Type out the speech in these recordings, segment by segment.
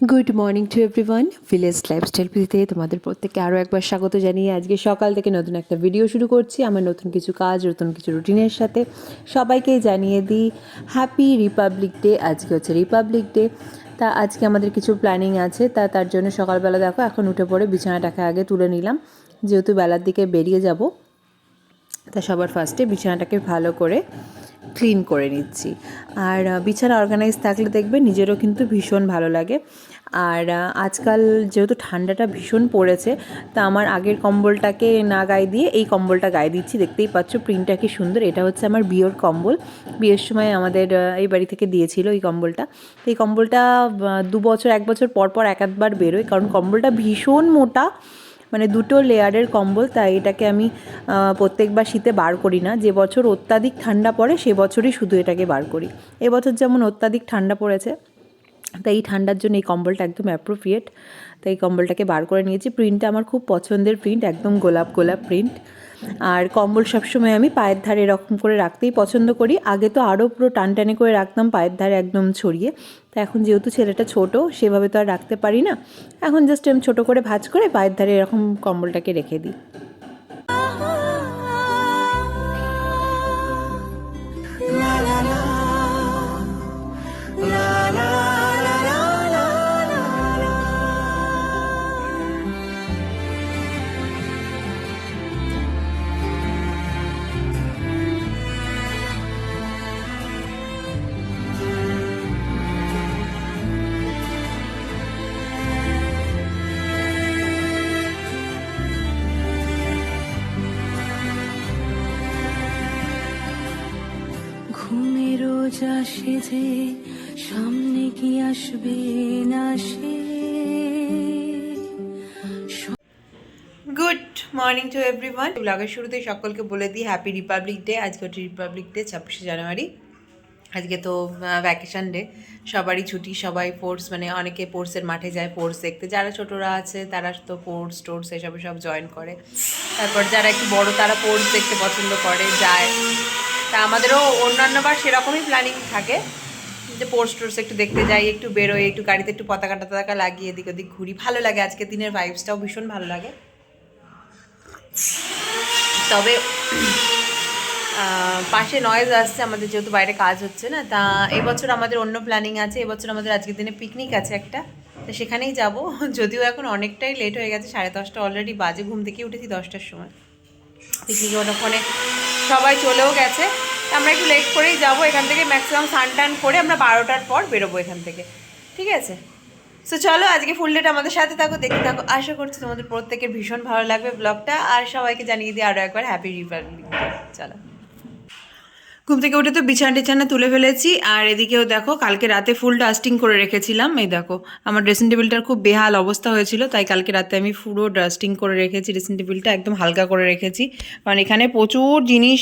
Good morning to everyone. Village lifestyle পিতে তোমাদের প্রত্যেককে আরও একবার স্বাগত জানিয়ে আজকে সকাল থেকে নতুন একটা ভিডিও শুরু করছি আমার নতুন কিছু কাজ, নতুন কিছু রুটিনের সাথে। সবাইকে জানিয়ে দিই হ্যাপি রিপাবলিক ডে। আজকে হচ্ছে রিপাবলিক ডে, তা আজকে আমাদের কিছু প্ল্যানিং আছে। তার জন্য সকালবেলা দেখো এখন উঠে পড়ে বিছানাটাকে আগে তুলে নিলাম, যেহেতু বেলার দিকে বেরিয়ে যাব। তা সবার ফার্স্টে বিছানাটাকে ভালো করে ক্লিন করে নিচ্ছি। আর বিছানা অর্গানাইজ থাকলে দেখবে নিজেরও কিন্তু ভীষণ ভালো লাগে। আর আজকাল যেহেতু ঠান্ডাটা ভীষণ পড়েছে, তা আমার আগের কম্বলটাকে না গায়ে দিয়ে এই কম্বলটা গায়ে দিচ্ছি। দেখতেই পাচ্ছ প্রিন্টটা কি সুন্দর। এটা হচ্ছে আমার বিয়ের কম্বল। বিয়ের সময় আমাদের এই বাড়ি থেকে দিয়েছিল এই কম্বলটা। তো এই কম্বলটা 1 বছর পর পর এক আধবার বেরোয়, কারণ কম্বলটা ভীষণ মোটা, মানে 2 লেয়ারের কম্বল। তাই এটাকে আমি প্রত্যেকবার শীতে বার করি না। যে বছর অত্যাধিক ঠান্ডা পড়ে সে বছরই শুধু এটাকে বার করি। এবছর যেমন অত্যাধিক ঠান্ডা পড়েছে, তাই এই ঠান্ডার জন্য এই কম্বলটা একদম অ্যাপ্রোপ্রিয়েট। তাই এই কম্বলটাকে বার করে নিয়েছি। প্রিন্টটা আমার খুব পছন্দের প্রিন্ট, একদম গোলাপ গোলাপ প্রিন্ট। আর কম্বল সবসময় আমি পায়ের ধারে এরকম করে রাখতেই পছন্দ করি। আগে তো আরও পুরো টানটানি করে রাখতাম পায়ের ধারে একদম ছড়িয়ে। তো এখন যেহেতু ছেলেটা ছোট, সেভাবে তো আর রাখতে পারি না। এখন জাস্ট আমি ছোটো করে ভাঁজ করে পায়ের ধারে এরকম কম্বলটাকে রেখে দিই। রোজ আসে যে সামনে কি আসবে না সে। Good morning to everyone. ব্লগের শুরুতে সকলকে বলে দিই হ্যাপি রিপাবলিক ডে। আজকে হচ্ছে রিপাবলিক ডে, 26শে জানুয়ারি। আজকে তো ভ্যাকেশন ডে, সবারই ছুটি। সবাই স্পোর্টস, মানে অনেকে স্পোর্টসের মাঠে যায় স্পোর্টস দেখতে। যারা ছোটরা আছে তারা তো স্পোর্টস টোর্টস এসবে সব জয়েন করে। তারপর যারা একটু বড় তারা স্পোর্টস দেখতে পছন্দ করে, যায়। তা আমাদেরও অন্যান্যবার সেরকমই প্ল্যানিং থাকে যে স্পোর্টস টোর্টস একটু দেখতে যাই, একটু বেরোই, একটু গাড়িতে একটু পতাকা টতাকা লাগিয়ে এদিক ওদিক ঘুরি। ভালো লাগে, আজকে দিনের ভাইবসটাও ভীষণ ভালো লাগে। তবে পাশে নয়েজ আসছে আমাদের, যেহেতু বাইরে কাজ হচ্ছে না। তা এবছর আমাদের অন্য প্ল্যানিং আছে। এবছর আমাদের আজকের দিনে পিকনিক আছে একটা, তো সেখানেই যাব। যদিও এখন অনেকটাই লেট হয়ে গেছে, 10:30 অলরেডি বাজে। ঘুম থেকে উঠেছি 10টার সময়। পিকনিকে ওখানে সবাই চলেও গেছে। আমরা একটু লেট করেই যাব এখান থেকে। ম্যাক্সিমাম স্নান টান করে আমরা 12টার পর বেরোবো এখান থেকে, ঠিক আছে? সো চলো আজকে ফুল ডেটা আমাদের সাথে থাকো, দেখতে থাকো। আশা করছি তোমাদের প্রত্যেকের ভীষণ ভালো লাগবে ব্লগটা। আর সবাইকে জানিয়ে দিই আরও একবার হ্যাপি রিপাবলিক ডে। চলো। ঘুম থেকে উঠে তো বিছানা টিছানা তুলে ফেলেছি। আর এদিকেও দেখো কালকে রাতে ফুল ডাস্টিং করে রেখেছিলাম। এই দেখো আমার ড্রেসিং টেবিলটার খুব বেহাল অবস্থা হয়েছিল, তাই কালকে রাতে আমি পুরো ডাস্টিং করে রেখেছি। ড্রেসিং টেবিলটা একদম হালকা করে রেখেছি, কারণ এখানে প্রচুর জিনিস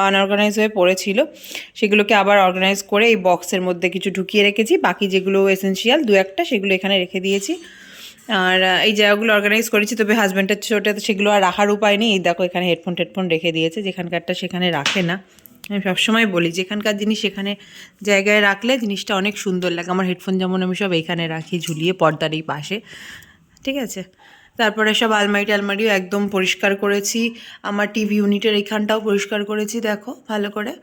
আনঅর্গানাইজ হয়ে পড়েছিল। সেগুলোকে আবার অর্গানাইজ করে এই বক্সের মধ্যে কিছু ঢুকিয়ে রেখেছি। বাকি যেগুলো এসেন্সিয়াল 2-1টা সেগুলো এখানে রেখে দিয়েছি। আর এই জায়গাগুলো অর্গানাইজ করেছি। তবে হাজব্যান্ডের ছোটো সেগুলো আর রাখার উপায় নেই। এই দেখো এখানে হেডফোন রেখে দিয়েছে, যেখানকারটা সেখানে রাখে না। আমি সবসময় বলি যেখানকার জিনিস সেখানে জায়গায় রাখলে জিনিসটা অনেক সুন্দর লাগে। আমার হেডফোন যেমন আমি সব এইখানে রাখি ঝুলিয়ে পর্দার এই পাশে, ঠিক আছে? তারপরে সব আলমারিও একদম পরিষ্কার করেছি। আমার টিভি ইউনিটের এইখানটাও পরিষ্কার করেছি, দেখো ভালো করে।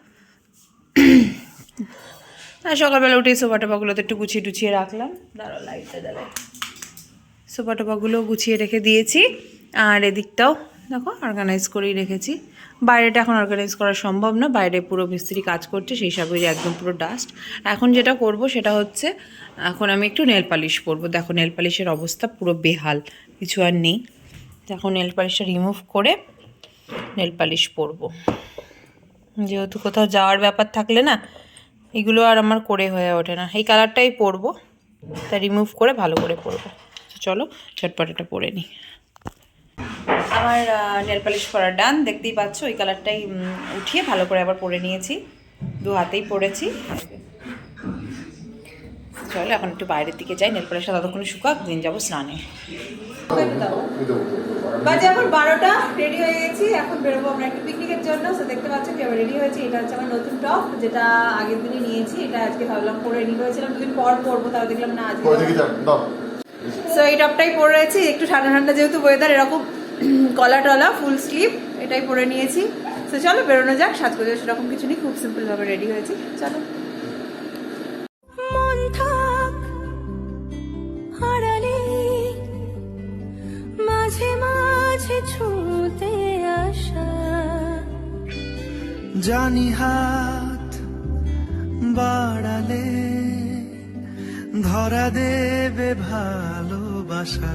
আর সকালবেলা উঠে সোফা টোফাগুলোতে একটু গুছিয়ে টুছিয়ে রাখলাম। দাঁড়াও লাইটটা জ্বালাই। সোফা টোফাগুলো গুছিয়ে রেখে দিয়েছি। আর এদিকটাও দেখো অর্গানাইজ করেই রেখেছি। বাইরেটা এখন অর্গানাইজ করা সম্ভব না, বাইরে পুরো মিস্ত্রি কাজ করছে, সেই সবেরই একদম পুরো ডাস্ট। এখন যেটা করব সেটা হচ্ছে এখন আমি একটু নেল পালিশ করবো। দেখো নেল পালিশের অবস্থা পুরো বেহাল, কিছু আর নেই। এখন নেল পালিশটা রিমুভ করে নেল পালিশ পরবো। যেহেতু কোথাও যাওয়ার ব্যাপার থাকলে না এগুলো আর আমার করে হয়ে ওঠে না। এই কালারটাই পরবো, তা রিমুভ করে ভালো করে পরবো। চলো ঝটপট এটা পরে নিই। আমার নেল পালিশ করা ডান, দেখতেই পাচ্ছ। ওই কালারটাই উঠিয়ে ভালো করে আবার পরে নিয়েছি, 2 হাতেই পরেছি। চলো এখন একটু বাইরের দিকে যাই, নেল পালিশটা ততক্ষণে শুকাক, দিন যাবো স্নানে। বাজে এখন 12টা, রেডি হয়ে গেছি। এখন বেরোবো আমরা একটু পিকনিকের জন্য। তো দেখতে পাচ্ছ কি আবার রেডি হয়েছি। এটা হচ্ছে আমার নতুন টপ, যেটা আগের দিনই নিয়েছি। এটা আজকে ভাবলাম পরে রেডি হয়েছিলাম, 2 দিন পর পরবো, তাও দেখলাম না আজকে সো এই টপটাই পরে রয়েছি, একটু ঠান্ডা ঠান্ডা যেহেতু ওয়েদার, এরকম কলা টলা ফুল স্লিভ এটাই পরে নিয়েছি। তো চলো বেরোনো যাক, সাজগোজের সেরকম কিছু নেই, খুব সিম্পল ভাবে রেডি হয়েছি, চলো। মন থাক আড়ালে, মাঝে মাঝে ছুঁতে আসা, জানি হাত বাড়ালে ধরা দেবে ভালোবাসা।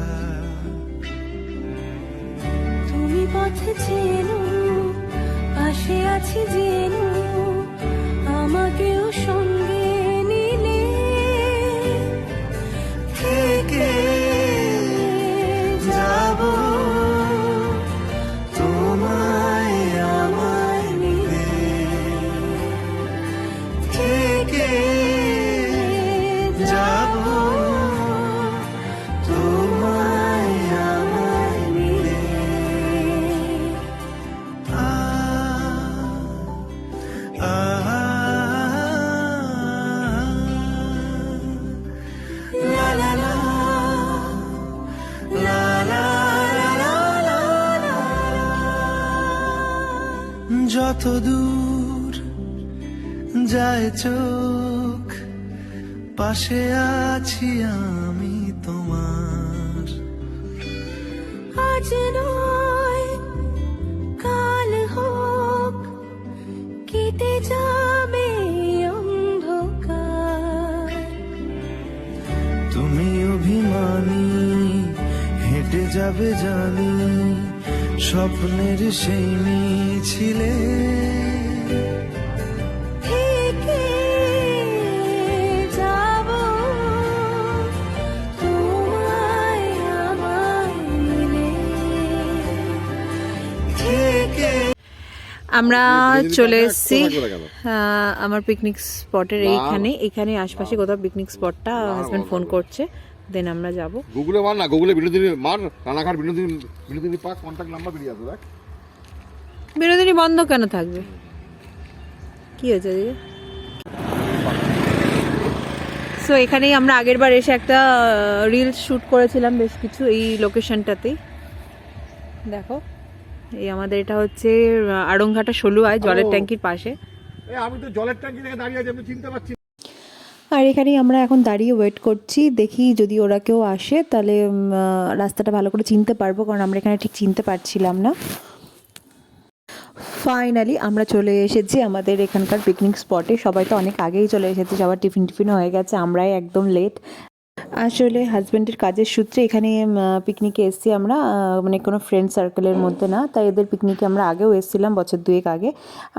তুমি পথে চেনো, পাশে আছি জেনো, আমাকেও সঙ্গে নিলে থেকে যাব তোমায় আমায় মিলে, থেকে যাব তোমায় আমায় মিলে। আ আ লা লা লা লা লা লা লা লা। যত দূর যায় চোখ, পাশে আছি আমি তোমার। আজ নয় কাল হোক, কেটে যাবে অন্ধকার। তুমি অভিমানী হেঁটে যাবে জানি, স্বপ্নের সেই মিছিলে। থেকে যাব তোমায় আমায় মিলে, থেকে আমরা চলে এসেছি আমার পিকনিক স্পটের এখানে আশপাশে কোথাও পিকনিক স্পটটা হাজবেন্ড ফোন করছে, দেন আমরা যাব। গুগলে মার না, গুগলে বিনোদিনী মার, Ranaghat Binodini park, contact number বেরিয়ে আসবে। দেখ বিনোদিনী বন্ধ কেন থাকবে, কি হয়েছে দিদি? সো এখানেই আমরা আগের বার এসে একটা রিলস শুট করেছিলাম বেশ কিছু, এই লোকেশনটাতেই। দেখো এই আমাদের এটা হচ্ছে আড়ংঘাটা ষোলুয়ায়, জলের ট্যাঙ্কির পাশে। আমি তো জলের ট্যাঙ্কি থেকে দাঁড়িয়ে আছি, আমি চিনতে পারছি। আর এখানেই আমরা এখন দাঁড়িয়ে ওয়েট করছি, দেখি যদি ওরা কেউ আসে তাহলে রাস্তাটা ভালো করে চিনতে পারবো, কারণ আমরা এখানে ঠিক চিনতে পারছিলাম না। ফাইনালি আমরা চলে এসেছি আমাদের এখানকার পিকনিক স্পটে। সবাই তো অনেক আগেই চলে এসেছে, সবার টিফিন হয়ে গেছে, আমরাই একদম লেট। আসলে হাজব্যান্ডের কাজের সূত্রে এখানে পিকনিকে এসেছি আমরা, মানে কোনো ফ্রেন্ড সার্কেলের মধ্যে না, তাই এদের পিকনিকে আমরা আগেও এসেছিলাম বছর দুয়েক আগে।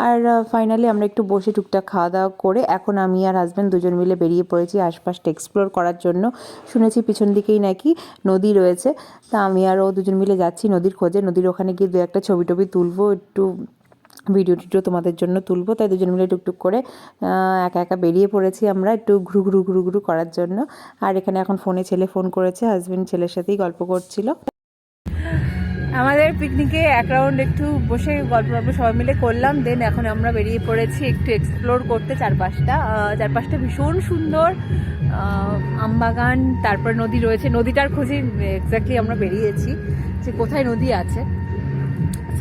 আর ফাইনালি আমরা একটু বসে টুকটাক খাওয়া দাওয়া করে এখন আমি আর হাজব্যান্ড দুজন মিলে বেরিয়ে পড়েছি আশপাশটা এক্সপ্লোর করার জন্য। শুনেছি পিছন দিকেই নাকি নদী রয়েছে, তা আমি আর ও দুজন মিলে যাচ্ছি নদীর খোঁজে। নদীর ওখানে গিয়ে দু একটা ছবি টবি তুলবো, একটু ভিডিও টিডিও তোমাদের জন্য তুলবো, তাই দুজন মিলে টুকটুক করে একা একা বেরিয়ে পড়েছি আমরা একটু ঘুরু করার জন্য। আর এখানে এখন ফোনে ছেলে ফোন করেছে, হাজব্যান্ড ছেলের সাথেই গল্প করছিল। আমাদের পিকনিকে এক রাউন্ড একটু বসে গল্প সবাই মিলে করলাম, দেন এখন আমরা বেরিয়ে পড়েছি একটু এক্সপ্লোর করতে চারপাশটা ভীষণ সুন্দর, আমবাগান, তারপর নদী রয়েছে, নদীটার খোঁজে এক্স্যাক্টলি আমরা বেরিয়েছি যে কোথায় নদী আছে।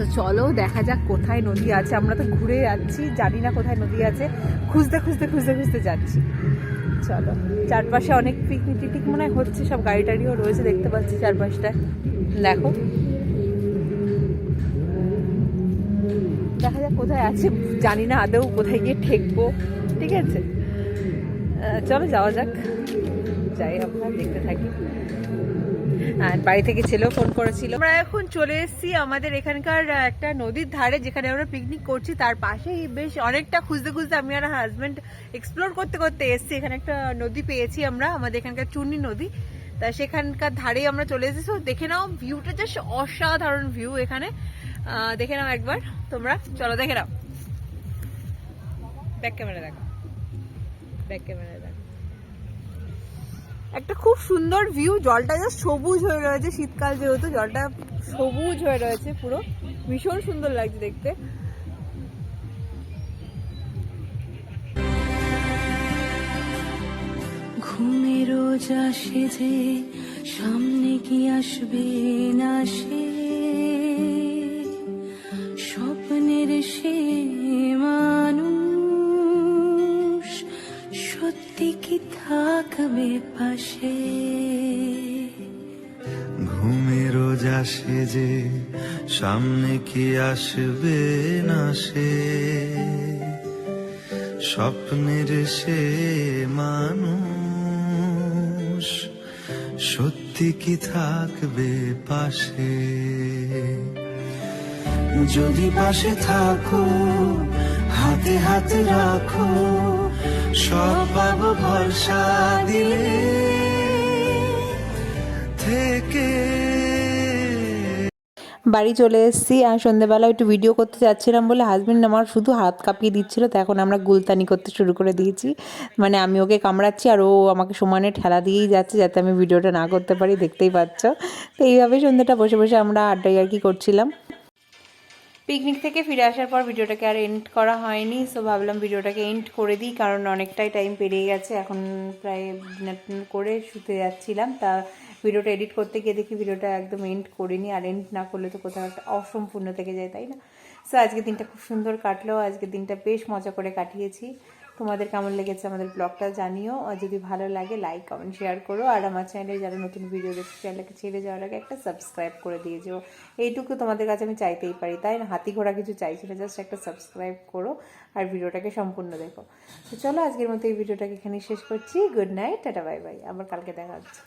তো চলো দেখা যাক কোথায় নদী আছে, আমরা তো ঘুরে যাচ্ছি, জানি না কোথায় নদী আছে, খুঁজতে যাচ্ছি। চলো, চারপাশে অনেক পিকনিক টিকনিক মনে হচ্ছে, সব গাড়ি টাড়িও রয়েছে দেখতে পাচ্ছি চারপাশটা। দেখো দেখা যাক কোথায় আছে, জানি না আদৌ কোথায় গিয়ে ঠেকবো, ঠিক আছে চলো যাওয়া যাক, যাই আমরা দেখতে থাকি। আর বাড়ি থেকে ছেলেও ফোন করেছিল। আমরা এখন চলে এসেছি আমাদের এখানকার একটা নদীর ধারে, যেখানে আমরা পিকনিক করছি, তার পাশেই বেশ অনেকটা খুঁজতে আমি আর হাজব্যান্ড এক্সপ্লোর করতে এসেছি। এখানে একটা নদী পেয়েছি আমরা, আমাদের এখানকার চূর্ণী নদী, তা সেখানকার ধারেই আমরা চলে এসেছি। দেখে নাও ভিউটা, জাস্ট অসাধারণ ভিউ এখানে, দেখে নাও একবার তোমরা, চলো দেখে নাও। ব্যাক ক্যামেরা দেখো, একটা খুব সুন্দর ভিউ, জলটা জাস্ট সবুজ হয়ে রয়েছে, শীতকাল যেহেতু জলটা সবুজ হয়ে রয়েছে পুরো, ভীষণ সুন্দর লাগছে দেখতে। ঘুমের রোজ আসে যে সামনে কি আসবে না সে স্বপ্নের সে মানুষ সত্যি কি থাকবে পাশে ঘুমে রোজ আসে যে সামনে কি আসবে না সে স্বপ্নের সে মানুষ সত্যি কি থাকবে পাশে যদি পাশে থাকো হাতে হাত রাখো সব পাবো ভরসা দিলে থেকে বাড়ি চলে এসেছি আর সন্ধ্যেবেলা একটু ভিডিও করতে যাচ্ছিলাম বলে হাজবেন্ড আমার শুধু হাত কাঁপিয়ে দিচ্ছিল, তো এখন আমরা গুলতানি করতে শুরু করে দিয়েছি। মানে আমি ওকে কামড়াচ্ছি আর ও আমাকে সমানে ঠেলা দিয়েই যাচ্ছে যাতে আমি ভিডিওটা না করতে পারি, দেখতেই পাচ্ছ। তো এইভাবে সন্ধ্যাটা বসে বসে আমরা আড্ডাই আর কি করছিলাম। পিকনিক থেকে ফিরে আসার পর ভিডিওটাকে আর এন্ড করা হয়নি, সো ভাবলাম ভিডিওটাকে এন্ড করে দিই, কারণ অনেকটাই টাইম পেরিয়ে গেছে। এখন প্রায় ডিনার করে শুতে যাচ্ছিলাম, তা ভিডিওটা এডিট করতে গিয়ে দেখি ভিডিওটা একদম এন্ড করিনি, আর এন্ড না করলে তো কোথাও একটা অসম্পূর্ণ থেকে যায়, তাই না? সো আজকের দিনটা খুব সুন্দর কাটলো, আজকের দিনটা বেশ মজা করে কাটিয়েছি। তোমাদের কেমন লেগেছে আমাদের ব্লগটা জানিও, আর যদি ভালো লাগে লাইক কমেন্ট শেয়ার করো, আর আমার চ্যানেলে যারা নতুন ভিডিও দেখছে চ্যানেলকে ছেড়ে যাওয়ার আগে একটা সাবস্ক্রাইব করে দিয়ে যেও। এইটুকু তোমাদের কাছে আমি চাইতেই পারি, তাই না? হাতি ঘোড়া কিছু চাইছি না, জাস্ট একটা সাবস্ক্রাইব করো আর ভিডিওটাকে সম্পূর্ণ দেখো। তো চলো আজকের মতো এই ভিডিওটাকে এখানেই শেষ করছি। Good night, tata, bye bye, আবার কালকে দেখা হচ্ছে।